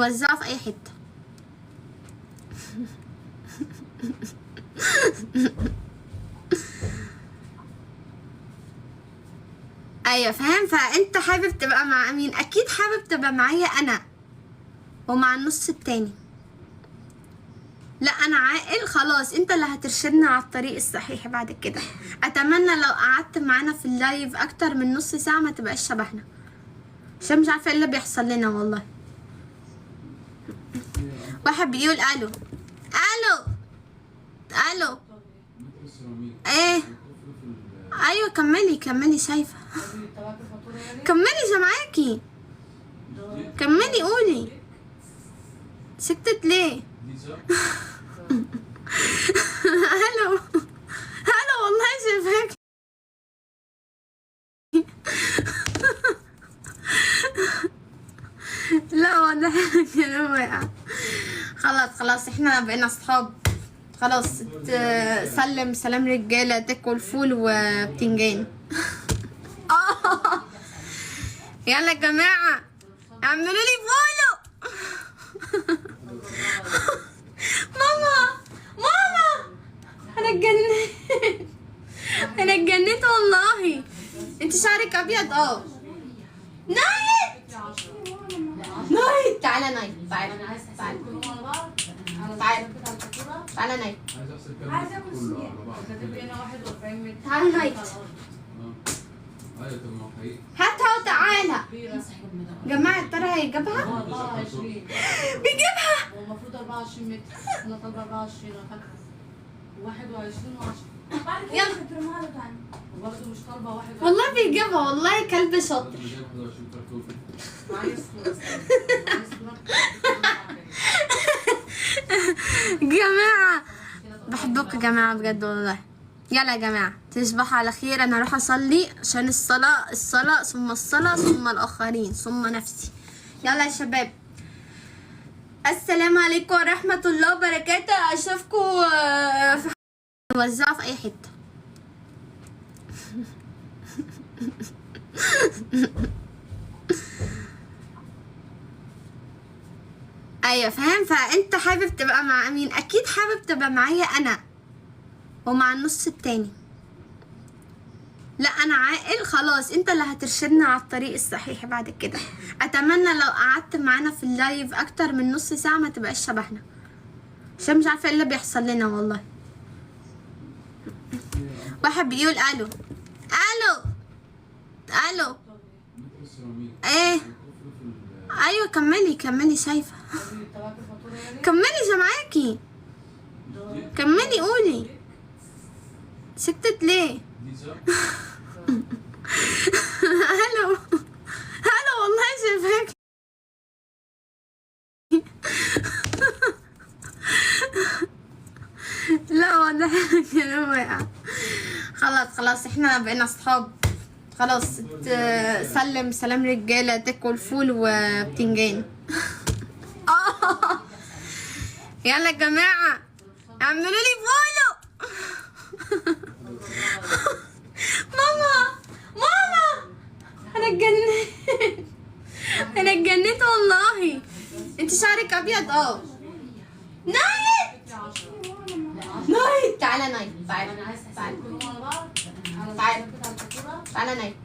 وزعه في اي حته. ايوه فاهم. فانت حابب تبقى مع مين؟ اكيد حابب تبقى معايا انا ومع النص التاني. لا انا عاقل خلاص، انت اللي هترشدنا على الطريق الصحيح بعد كده. اتمنى لو قعدت معانا في اللايف اكتر من نص ساعه ما تبقاش شبهنا، عشان مش عارفه ايه اللي بيحصل لنا والله. واحد بيقول الو الو الو. ايه ايوه كملي كملي، شايفه. كملي سامعاكي، كملي قولي. سكتت ليه؟ الو الو والله شايفاكي. لا والله كلام واقع. خلاص احنا بقينا اصحاب خلاص. سلم سلام رجاله، تاكل فول وبتنجان. يلا يا جماعه اعملوا لي فولو. ماما انا اتجننت. انا اتجننت والله. انت شعرك ابيض. نايت تعالى نايت. تعالى نايت. تعالى نايت. هاتها وتعالى. جماعة ترى هيجيبها. بيجيبها. هو المفروض 24 متر، انا طالبه 24 انا فاكره 21 و10. يلا وبرضه مش طالبه 21. والله بيجيبها والله، كلب شاطر. معايا الصورة. جماعة بحبكم يا جماعة بجد والله. يلا يا جماعة تصبحوا على خير. انا هروح اصلي عشان الصلاة ثم الصلاة ثم الاخرين ثم نفسي. يلا يا شباب، السلام عليكم ورحمة الله وبركاته. اشوفكم في وزعه في اي حتة. ايوه فاهم. فانت حابب تبقى مع مين؟ اكيد حابب تبقى معايا انا ومع النص التاني. لا انا عاقل خلاص، انت اللي هترشدنا على الطريق الصحيح بعد كده. اتمنى لو قعدت معانا في اللايف اكتر من نص ساعه ما تبقاش شبهنا، عشان مش عارفه ايه اللي بيحصل لنا والله. واحد بيقول الو الو الو. ايه ايوه كملي كملي، شايفه. كملي سامعاكي، كملي قولي. سكتت ليه؟ الو والله شايفاكي. لا والله كلام واقع. خلاص احنا بقينا اصحاب خلاص. سلم سلام رجاله، تاكل فول وبتنجان. يلا يا جماعه اعملوا لي فولو. ماما انا اتجننت. انا اتجننت والله. انت شعرك ابيض. نايت تعالى نايت. تعالى نايت.